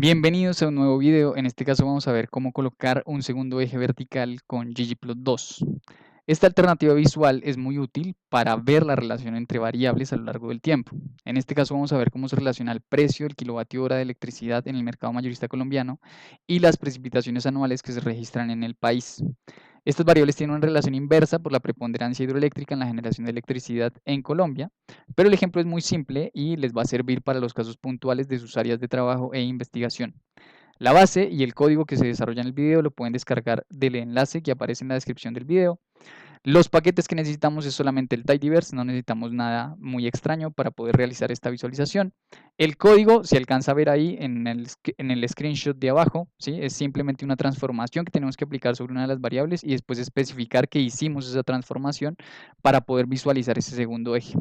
Bienvenidos a un nuevo video. En este caso vamos a ver cómo colocar un segundo eje vertical con ggplot2. Esta alternativa visual es muy útil para ver la relación entre variables a lo largo del tiempo. En este caso vamos a ver cómo se relaciona el precio del kilovatio hora de electricidad en el mercado mayorista colombiano y las precipitaciones anuales que se registran en el país. Estas variables tienen una relación inversa por la preponderancia hidroeléctrica en la generación de electricidad en Colombia, pero el ejemplo es muy simple y les va a servir para los casos puntuales de sus áreas de trabajo e investigación. La base y el código que se desarrolla en el video lo pueden descargar del enlace que aparece en la descripción del video. Los paquetes que necesitamos es solamente el tidyverse, no necesitamos nada muy extraño para poder realizar esta visualización. El código se alcanza a ver ahí en el screenshot de abajo, ¿sí? Es simplemente una transformación que tenemos que aplicar sobre una de las variables y después especificar que hicimos esa transformación para poder visualizar ese segundo eje.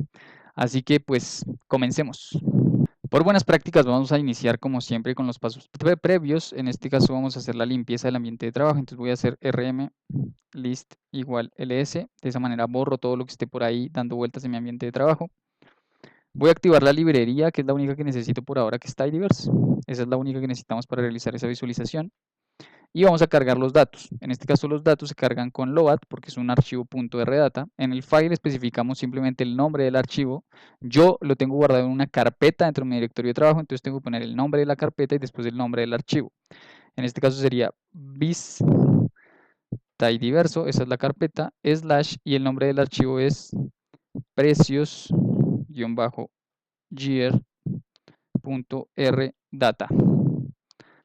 Así que pues comencemos. Por buenas prácticas vamos a iniciar como siempre con los pasos previos. En este caso vamos a hacer la limpieza del ambiente de trabajo. Entonces voy a hacer rm list igual ls. De esa manera borro todo lo que esté por ahí dando vueltas en mi ambiente de trabajo. Voy a activar la librería, que es la única que necesito por ahora, que es tidyverse. Esa es la única que necesitamos para realizar esa visualización. Y vamos a cargar los datos. En este caso los datos se cargan con load porque es un archivo .rdata. En el file especificamos simplemente el nombre del archivo. Yo lo tengo guardado en una carpeta dentro de mi directorio de trabajo, entonces tengo que poner el nombre de la carpeta y después el nombre del archivo. En este caso sería bis tidyverse, esa es la carpeta, slash y el nombre del archivo es precios-gear.rdata.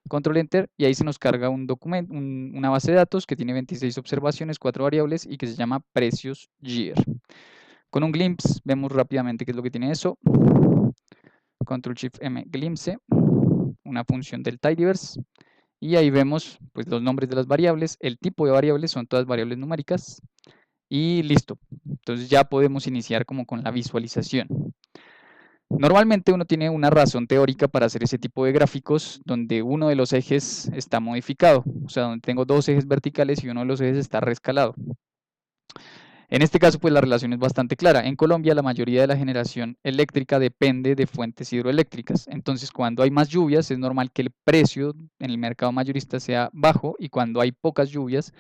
Control Enter y ahí se nos carga un documento, una base de datos que tiene 26 observaciones, 4 variables y que se llama precios year. Con un glimpse vemos rápidamente qué es lo que tiene eso. Control Shift M glimpse, una función del tidyverse y ahí vemos pues los nombres de las variables, el tipo de variables son todas variables numéricas y listo. Entonces ya podemos iniciar como con la visualización. Normalmente uno tiene una razón teórica para hacer ese tipo de gráficos donde uno de los ejes está modificado, o sea, donde tengo dos ejes verticales y uno de los ejes está reescalado. En este caso, pues la relación es bastante clara. En Colombia, la mayoría de la generación eléctrica depende de fuentes hidroeléctricas. Entonces, cuando hay más lluvias, es normal que el precio en el mercado mayorista sea bajo y cuando hay pocas lluvias,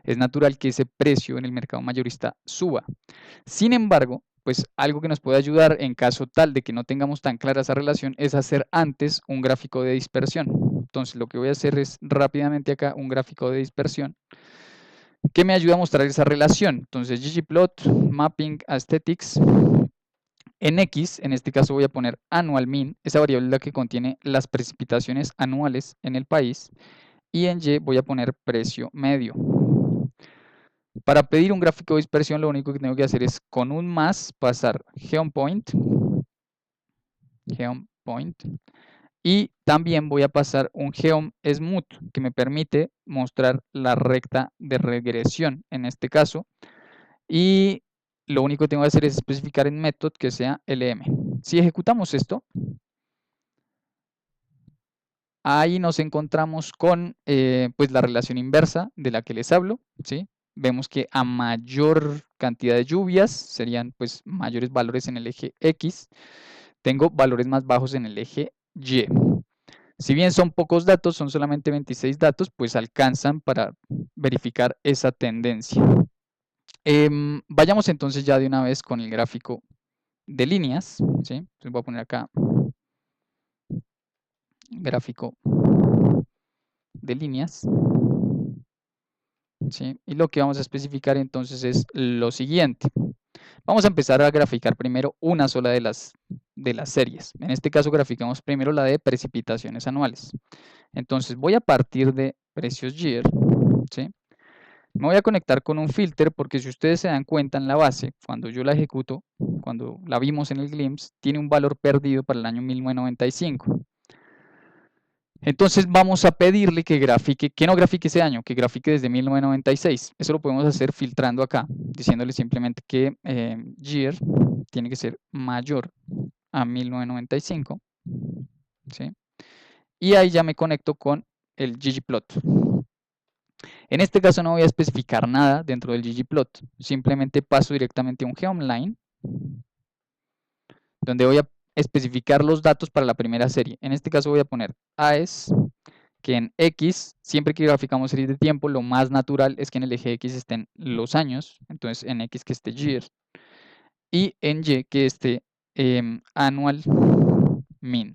es natural que ese precio en el mercado mayorista suba. Sin embargo, pues algo que nos puede ayudar en caso tal de que no tengamos tan clara esa relación es hacer antes un gráfico de dispersión. Entonces, lo que voy a hacer es rápidamente acá un gráfico de dispersión que me ayuda a mostrar esa relación. Entonces, ggplot, mapping, aesthetics. En X, en este caso voy a poner annual mean, esa variable es la que contiene las precipitaciones anuales en el país. Y en Y voy a poner precio medio. Para pedir un gráfico de dispersión, lo único que tengo que hacer es con un más pasar geoPoint. Y también voy a pasar un geoSmooth que me permite mostrar la recta de regresión en este caso. Y lo único que tengo que hacer es especificar en method que sea lm. Si ejecutamos esto, ahí nos encontramos con pues la relación inversa de la que les hablo, ¿sí? Vemos que a mayor cantidad de lluvias, serían pues mayores valores en el eje X, tengo valores más bajos en el eje Y. Si bien son pocos datos, son solamente 26 datos, pues alcanzan para verificar esa tendencia. Vayamos entonces ya de una vez con el gráfico de líneas, ¿sí? Entonces voy a poner acá gráfico de líneas, ¿sí? Y lo que vamos a especificar entonces es lo siguiente. Vamos a empezar a graficar primero una sola de las series. En este caso graficamos primero la de precipitaciones anuales. Entonces voy a partir de precios year, ¿sí? Me voy a conectar con un filter porque si ustedes se dan cuenta en la base, cuando yo la ejecuto, cuando la vimos en el glimpse, tiene un valor perdido para el año 1995. Entonces vamos a pedirle que grafique, que no grafique ese año, que grafique desde 1996. Eso lo podemos hacer filtrando acá, diciéndole simplemente que year tiene que ser mayor a 1995, ¿sí? Y ahí ya me conecto con el ggplot. En este caso no voy a especificar nada dentro del ggplot, simplemente paso directamente a un geoline, donde voy a especificar los datos para la primera serie. En este caso voy a poner AES que en X, siempre que graficamos series de tiempo, lo más natural es que en el eje X estén los años, entonces en X que esté year, y en Y que esté annual mean.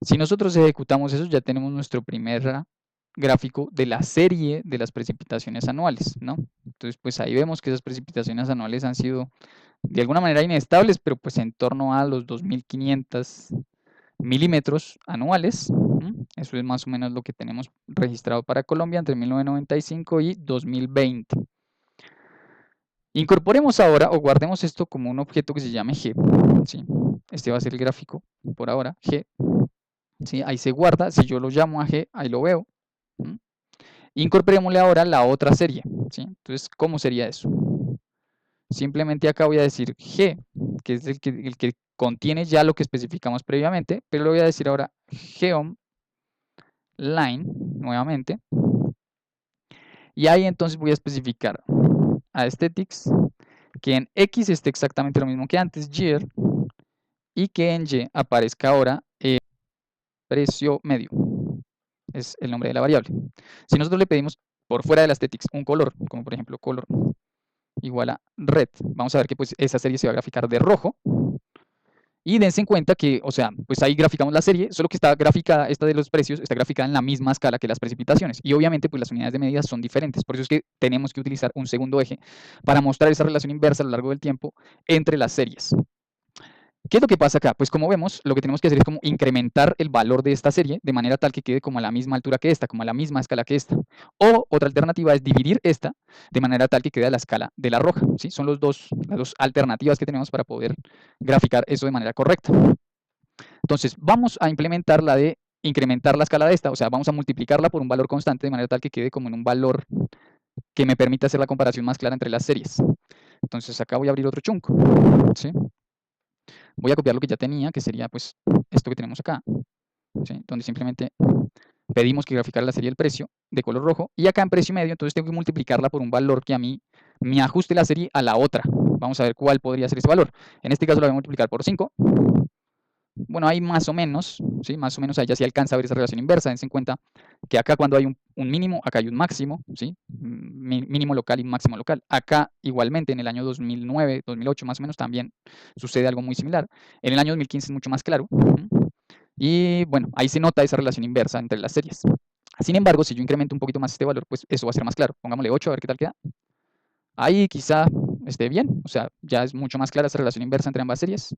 Si nosotros ejecutamos eso, ya tenemos nuestro primer gráfico de la serie de las precipitaciones anuales, ¿no? Entonces, pues ahí vemos que esas precipitaciones anuales han sido de alguna manera inestables, pero pues en torno a los 2.500 milímetros anuales. Eso es más o menos lo que tenemos registrado para Colombia entre 1995 y 2020. Incorporemos ahora o guardemos esto como un objeto que se llame G. ¿Sí? Este va a ser el gráfico por ahora, G. ¿Sí? Ahí se guarda, si yo lo llamo a G, ahí lo veo. Incorporémosle ahora la otra serie. ¿Sí? Entonces, ¿cómo sería eso? Simplemente acá voy a decir G, que es el que contiene ya lo que especificamos previamente, pero le voy a decir ahora geom line nuevamente. Y ahí entonces voy a especificar a aesthetics que en X esté exactamente lo mismo que antes, year, y que en Y aparezca ahora precio medio. Es el nombre de la variable. Si nosotros le pedimos por fuera de la aesthetics un color, como por ejemplo color igual a red, vamos a ver que pues esa serie se va a graficar de rojo. Y dense en cuenta que, o sea, pues ahí graficamos la serie, solo que está graficada, esta de los precios, está graficada en la misma escala que las precipitaciones. Y obviamente, pues las unidades de medida son diferentes. Por eso es que tenemos que utilizar un segundo eje para mostrar esa relación inversa a lo largo del tiempo entre las series. ¿Qué es lo que pasa acá? Pues como vemos, lo que tenemos que hacer es como incrementar el valor de esta serie de manera tal que quede como a la misma altura que esta, como a la misma escala que esta. O otra alternativa es dividir esta de manera tal que quede a la escala de la roja. ¿Sí? Son las dos alternativas que tenemos para poder graficar eso de manera correcta. Entonces, vamos a implementar la de incrementar la escala de esta, o sea, vamos a multiplicarla por un valor constante de manera tal que quede como en un valor que me permita hacer la comparación más clara entre las series. Entonces, acá voy a abrir otro chunco, ¿sí? Voy a copiar lo que ya tenía, que sería pues esto que tenemos acá, ¿sí? Donde simplemente pedimos que graficara la serie del precio de color rojo, y acá en precio medio, entonces tengo que multiplicarla por un valor que a mí me ajuste la serie a la otra. Vamos a ver cuál podría ser ese valor. En este caso lo voy a multiplicar por 5. Bueno, ahí más o menos, ¿sí? Más o menos ahí ya se alcanza a ver esa relación inversa. Dense en cuenta que acá cuando hay un mínimo, acá hay un máximo, ¿sí? Mínimo local y máximo local. Acá igualmente en el año 2009, 2008 más o menos también sucede algo muy similar. En el año 2015 es mucho más claro. Y bueno, ahí se nota esa relación inversa entre las series. Sin embargo, si yo incremento un poquito más este valor, pues eso va a ser más claro. Pongámosle 8 a ver qué tal queda. Ahí quizá esté bien, o sea, ya es mucho más clara esa relación inversa entre ambas series.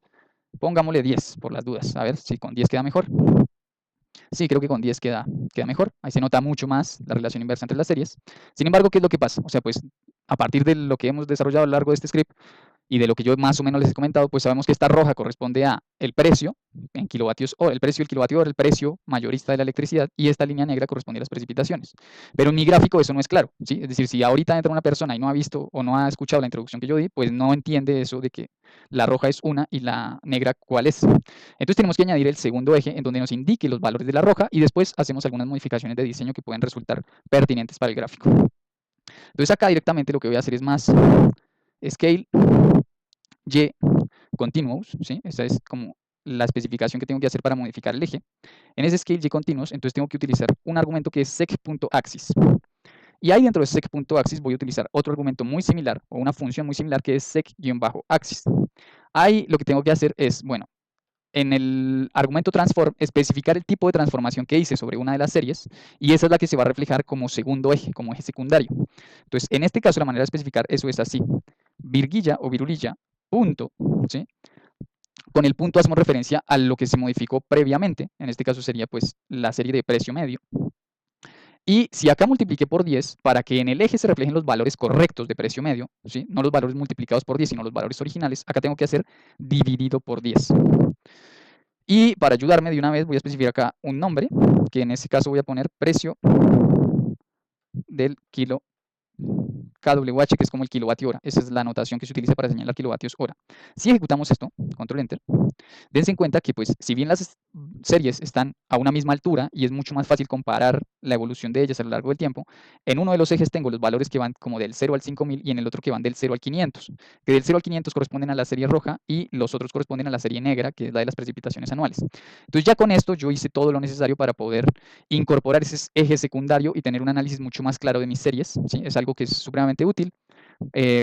Pongámosle 10 por las dudas, a ver si con 10 queda mejor. Sí, creo que con 10 queda mejor. Ahí se nota mucho más la relación inversa entre las series. Sin embargo, ¿qué es lo que pasa? O sea, pues a partir de lo que hemos desarrollado a lo largo de este script y de lo que yo más o menos les he comentado, pues sabemos que esta roja corresponde a el precio en kilovatios hora, el precio del kilovatio hora, el precio mayorista de la electricidad, y esta línea negra corresponde a las precipitaciones. Pero en mi gráfico eso no es claro, ¿sí? Es decir, si ahorita entra una persona y no ha visto o no ha escuchado la introducción que yo di, pues no entiende eso de que la roja es una y la negra cuál es. Entonces tenemos que añadir el segundo eje en donde nos indique los valores de la roja, y después hacemos algunas modificaciones de diseño que pueden resultar pertinentes para el gráfico. Entonces acá directamente lo que voy a hacer es más scale y continuous, ¿sí? Esa es como la especificación que tengo que hacer para modificar el eje. En ese scale y continuous, entonces tengo que utilizar un argumento que es sec.axis. Y ahí dentro de sec.axis voy a utilizar otro argumento muy similar, o una función muy similar, que es sec-axis. Ahí lo que tengo que hacer es, bueno, en el argumento transform, especificar el tipo de transformación que hice sobre una de las series, y esa es la que se va a reflejar como segundo eje, como eje secundario. Entonces, en este caso, la manera de especificar eso es así: virguilla o virulilla, punto, ¿sí? Con el punto hacemos referencia a lo que se modificó previamente, en este caso sería pues la serie de precio medio. Y si acá multipliqué por 10, para que en el eje se reflejen los valores correctos de precio medio, ¿sí? No los valores multiplicados por 10, sino los valores originales, acá tengo que hacer dividido por 10. Y para ayudarme de una vez voy a especificar acá un nombre, que en este caso voy a poner precio del kilovatio kWh, que es como el kilovatio hora. Esa es la notación que se utiliza para señalar kilovatios hora. Si ejecutamos esto, control enter, dense en cuenta que pues si bien las series están a una misma altura y es mucho más fácil comparar la evolución de ellas a lo largo del tiempo, en uno de los ejes tengo los valores que van como del 0 al 5000 y en el otro que van del 0 al 500, que del 0 al 500 corresponden a la serie roja y los otros corresponden a la serie negra, que es la de las precipitaciones anuales. Entonces ya con esto yo hice todo lo necesario para poder incorporar ese eje secundario y tener un análisis mucho más claro de mis series, ¿sí? Es algo que es supremamente útil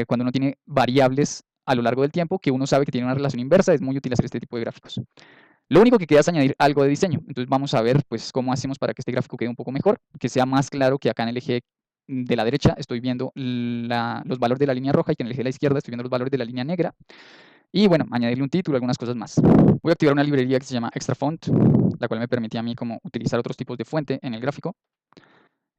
cuando uno tiene variables a lo largo del tiempo que uno sabe que tiene una relación inversa, es muy útil hacer este tipo de gráficos. Lo único que queda es añadir algo de diseño. Entonces vamos a ver pues cómo hacemos para que este gráfico quede un poco mejor, que sea más claro que acá en el eje de la derecha estoy viendo los valores de la línea roja y que en el eje de la izquierda estoy viendo los valores de la línea negra. Y bueno, añadirle un título, algunas cosas más. Voy a activar una librería que se llama Extra Font, la cual me permite a mí como utilizar otros tipos de fuente en el gráfico.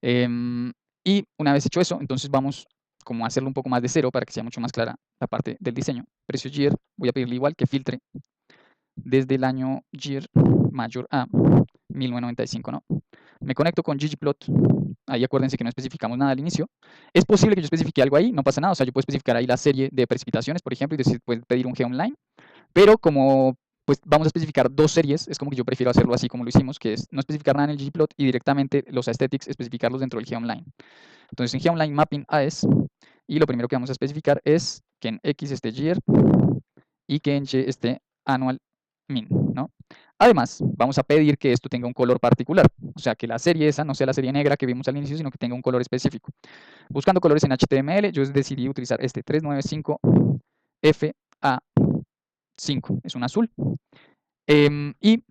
Y una vez hecho eso, entonces vamos como a hacerlo un poco más de cero para que sea mucho más clara la parte del diseño. Precio year, voy a pedirle igual que filtre desde el año year mayor a 1995, ¿no? Me conecto con ggplot, ahí acuérdense que no especificamos nada al inicio. Es posible que yo especifique algo ahí, no pasa nada, o sea, yo puedo especificar ahí la serie de precipitaciones, por ejemplo, y decir, puedo pedir un geoonline, pero como pues vamos a especificar dos series, es como que yo prefiero hacerlo así como lo hicimos, que es no especificar nada en el ggplot y directamente los aesthetics especificarlos dentro del geoonline. Entonces en geoonline mapping AES, y lo primero que vamos a especificar es que en X esté year y que en Y esté annual min, ¿no? Además, vamos a pedir que esto tenga un color particular, o sea, que la serie esa no sea la serie negra que vimos al inicio, sino que tenga un color específico. Buscando colores en HTML, yo decidí utilizar este 395FA5, es un azul. Y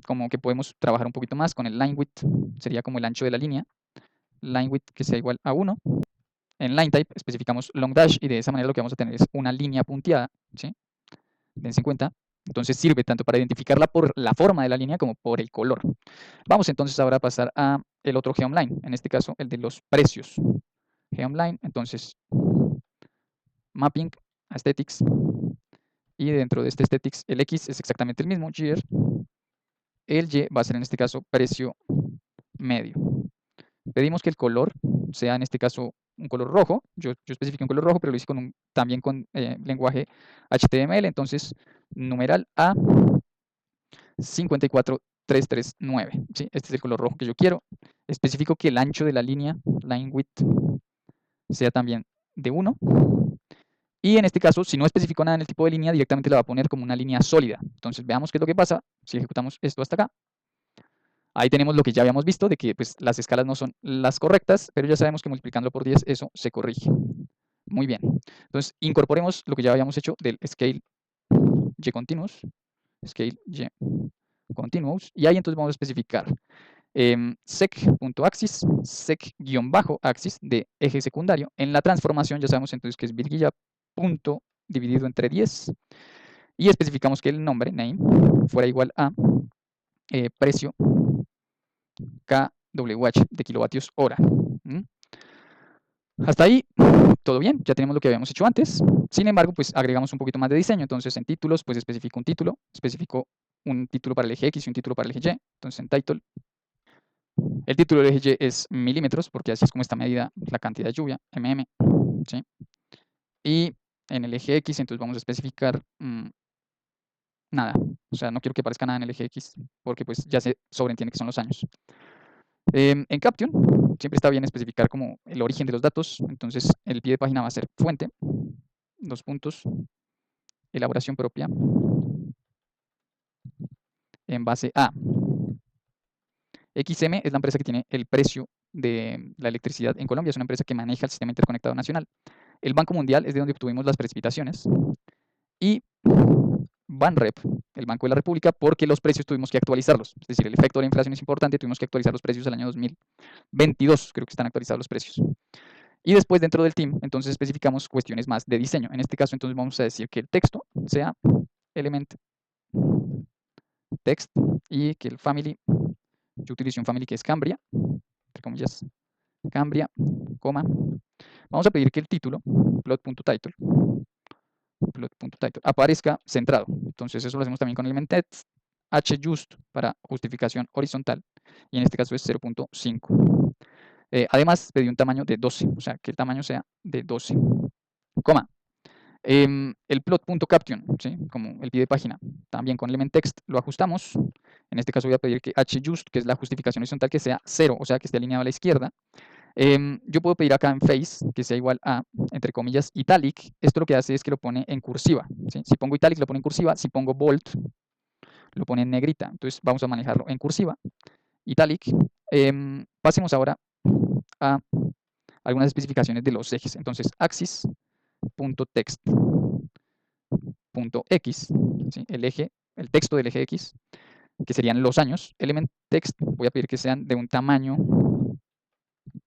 como que podemos trabajar un poquito más con el line width, sería como el ancho de la línea, line width que sea igual a 1. En line type especificamos long dash y de esa manera lo que vamos a tener es una línea punteada, ¿sí? Dense en cuenta. Entonces sirve tanto para identificarla por la forma de la línea como por el color. Vamos entonces ahora a pasar a el otro geoonline, en este caso el de los precios. Geoonline, entonces mapping, aesthetics, y dentro de este aesthetics el X es exactamente el mismo, year, el Y va a ser en este caso precio medio. Pedimos que el color sea en este caso un color rojo, yo especifiqué un color rojo, pero lo hice también con lenguaje HTML, entonces numeral A 54339, ¿sí? Este es el color rojo que yo quiero. Especifico que el ancho de la línea, line width, sea también de 1. Y en este caso, si no especifico nada en el tipo de línea, directamente la va a poner como una línea sólida. Entonces veamos qué es lo que pasa si ejecutamos esto hasta acá. Ahí tenemos lo que ya habíamos visto, de que pues, las escalas no son las correctas, pero ya sabemos que multiplicándolo por 10 eso se corrige. Muy bien. Entonces incorporemos lo que ya habíamos hecho del scale y continuous, scale y continuous, y ahí entonces vamos a especificar sec.axis, sec-axis de eje secundario. En la transformación ya sabemos entonces que es virguilla punto dividido entre 10 y especificamos que el nombre, name, fuera igual a precio kWh de kilovatios hora. Hasta ahí todo bien, ya tenemos lo que habíamos hecho antes. Sin embargo, pues agregamos un poquito más de diseño. Entonces en títulos, pues especifico un título para el eje X y un título para el eje Y. Entonces en title, el título del eje Y es milímetros, porque así es como está medida la cantidad de lluvia, mm, ¿sí? Y en el eje X, entonces vamos a especificar nada. O sea, no quiero que aparezca nada en el eje X, porque pues ya se sobreentiende que son los años. En Caption, siempre está bien especificar como el origen de los datos. Entonces, el pie de página va a ser fuente, dos puntos, elaboración propia, en base a XM, es la empresa que tiene el precio de la electricidad en Colombia, es una empresa que maneja el sistema interconectado nacional. El Banco Mundial es de donde obtuvimos las precipitaciones. Y Banrep, el Banco de la República, porque los precios tuvimos que actualizarlos. Es decir, el efecto de la inflación es importante, tuvimos que actualizar los precios al año 2022, creo que están actualizados los precios. Y después dentro del team, entonces especificamos cuestiones más de diseño. En este caso, entonces vamos a decir que el texto sea element text y que el family, yo utilizo un family que es Cambria, entre comillas, Cambria, coma. Vamos a pedir que el título, plot.title, aparezca centrado. Entonces eso lo hacemos también con element text, hjust para justificación horizontal, y en este caso es 0.5. Además, pedí un tamaño de 12, o sea, que el tamaño sea de 12, coma. El plot.caption, ¿sí? Como el pie de página, también con element text lo ajustamos. En este caso voy a pedir que hjust, que es la justificación horizontal, que sea 0, o sea, que esté alineado a la izquierda. Yo puedo pedir acá en face que sea igual a, entre comillas, italic. Esto lo que hace es que lo pone en cursiva, ¿sí? Si pongo italic, lo pone en cursiva. Si pongo bold, lo pone en negrita. Entonces vamos a manejarlo en cursiva, italic. Pasemos ahora a algunas especificaciones de los ejes. Entonces, axis.text.x, ¿sí? El texto del eje X, que serían los años. Element text, voy a pedir que sean de un tamaño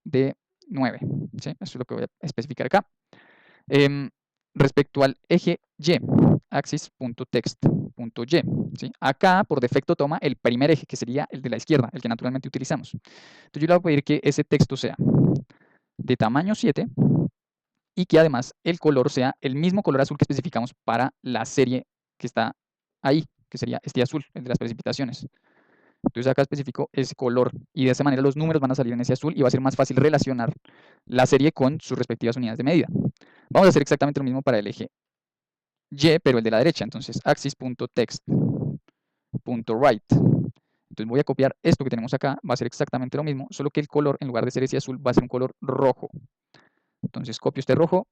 de 9, ¿sí? Eso es lo que voy a especificar acá. Respecto al eje Y, axis.text.y, ¿sí? Acá por defecto toma el primer eje, que sería el de la izquierda, el que naturalmente utilizamos. Entonces yo le voy a pedir que ese texto sea de tamaño 7 y que además el color sea el mismo color azul que especificamos para la serie que está ahí, que sería este azul, el de las precipitaciones. Entonces acá especifico ese color y de esa manera los números van a salir en ese azul y va a ser más fácil relacionar la serie con sus respectivas unidades de medida. Vamos a hacer exactamente lo mismo para el eje Y, pero el de la derecha. Entonces axis.text.right. Entonces voy a copiar esto que tenemos acá, va a ser exactamente lo mismo, solo que el color, en lugar de ser ese azul, va a ser un color rojo. Entonces copio este rojo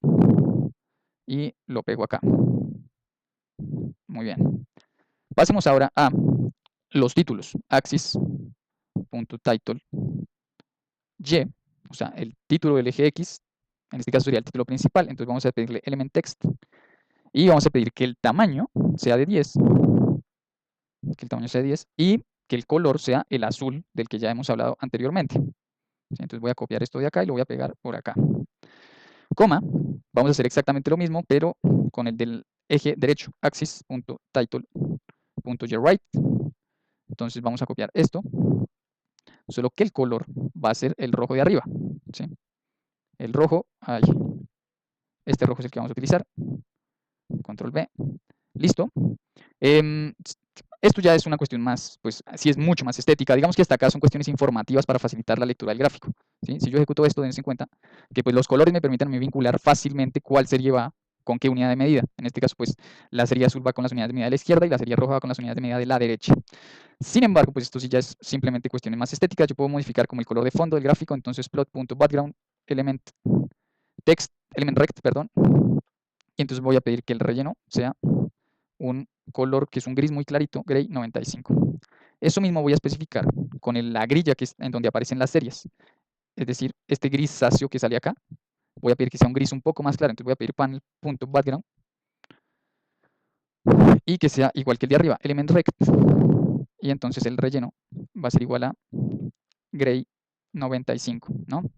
y lo pego acá. Muy bien. Pasemos ahora a los títulos. Axis.title Y, o sea, el título del eje X, en este caso sería el título principal, entonces vamos a pedirle element text y vamos a pedir que el tamaño sea de 10, y que el color sea el azul del que ya hemos hablado anteriormente. Entonces voy a copiar esto de acá y lo voy a pegar por acá. Coma, vamos a hacer exactamente lo mismo, pero con el del eje derecho, axis.title.right. Entonces vamos a copiar esto, solo que el color va a ser el rojo de arriba, ¿sí? El rojo, ahí. Este rojo es el que vamos a utilizar. Control B. Listo. Esto ya es una cuestión más, pues sí es mucho más estética. Digamos que hasta acá son cuestiones informativas para facilitar la lectura del gráfico, ¿sí? Si yo ejecuto esto, dense en cuenta que pues, los colores me permiten vincular fácilmente cuál serie va con qué unidad de medida. En este caso, pues la serie azul va con las unidades de medida de la izquierda y la serie roja va con las unidades de medida de la derecha. Sin embargo, pues esto sí ya es simplemente cuestiones más estéticas. Yo puedo modificar como el color de fondo del gráfico, entonces plot.background element text, element rect, perdón. Y entonces voy a pedir que el relleno sea un color que es un gris muy clarito, gray 95. Eso mismo voy a especificar con la grilla que es en donde aparecen las series. Es decir, este grisáceo que sale acá, voy a pedir que sea un gris un poco más claro. Entonces voy a pedir panel.background y que sea igual que el de arriba, element rect. Y entonces el relleno va a ser igual a gray 95, ¿no?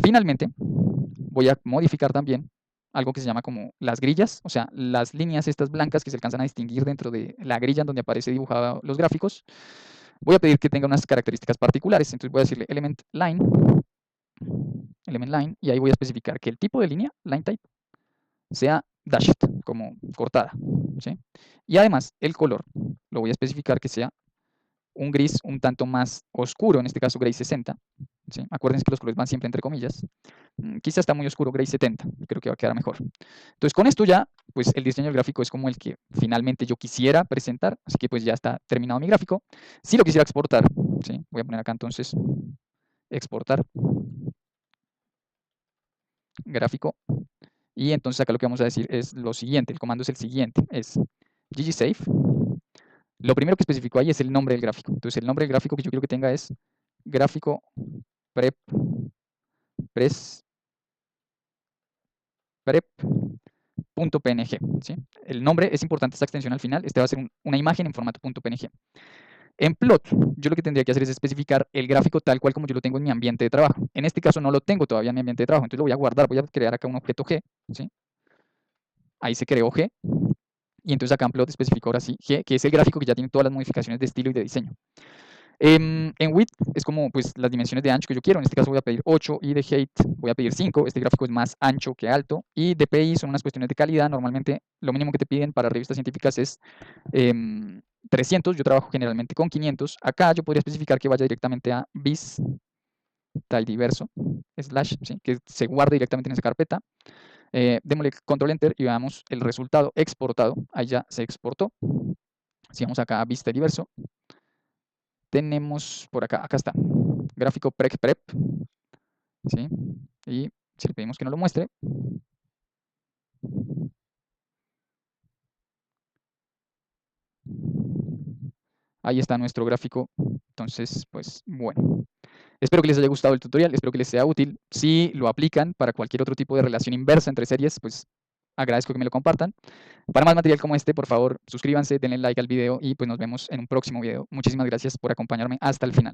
Finalmente, voy a modificar también algo que se llama como las grillas, o sea, las líneas estas blancas que se alcanzan a distinguir dentro de la grilla en donde aparece dibujado los gráficos. Voy a pedir que tenga unas características particulares, entonces voy a decirle element line, y ahí voy a especificar que el tipo de línea, line type, sea dashed, como cortada, ¿sí? Y además el color lo voy a especificar que sea un gris un tanto más oscuro, en este caso gray 60, ¿sí? Acuérdense que los colores van siempre entre comillas. Quizá está muy oscuro, gray 70, creo que va a quedar mejor. Entonces con esto ya, pues el diseño del gráfico es como el que finalmente yo quisiera presentar, así que pues ya está terminado mi gráfico. Si lo quisiera exportar, ¿sí? Voy a poner acá entonces exportar gráfico, y entonces acá lo que vamos a decir es lo siguiente, el comando es el siguiente, es ggsafe. Lo primero que especifico ahí es el nombre del gráfico, entonces el nombre del gráfico que yo quiero que tenga es gráfico prep prep.png, ¿sí? El nombre es importante, esta extensión al final, este va a ser una imagen en formato .png. En plot, yo lo que tendría que hacer es especificar el gráfico tal cual como yo lo tengo en mi ambiente de trabajo. En este caso no lo tengo todavía en mi ambiente de trabajo, entonces lo voy a guardar, voy a crear acá un objeto G, ¿sí? Ahí se creó G, y entonces acá en plot especifico ahora sí G, que es el gráfico que ya tiene todas las modificaciones de estilo y de diseño. En width es como pues las dimensiones de ancho que yo quiero, en este caso voy a pedir 8 y de height voy a pedir 5, este gráfico es más ancho que alto, y DPI son unas cuestiones de calidad, normalmente lo mínimo que te piden para revistas científicas es 300, yo trabajo generalmente con 500, acá yo podría especificar que vaya directamente a bis tidyverso, slash, ¿sí? Que se guarde directamente en esa carpeta. Démosle control enter y veamos el resultado exportado. Ahí ya se exportó. Si vamos acá a vista diverso, tenemos por acá, acá está, gráfico prep, ¿sí? Y si le pedimos que nos lo muestre, ahí está nuestro gráfico. Entonces, pues bueno. Espero que les haya gustado el tutorial, espero que les sea útil. Si lo aplican para cualquier otro tipo de relación inversa entre series, pues agradezco que me lo compartan. Para más material como este, por favor, suscríbanse, denle like al video y pues nos vemos en un próximo video. Muchísimas gracias por acompañarme hasta el final.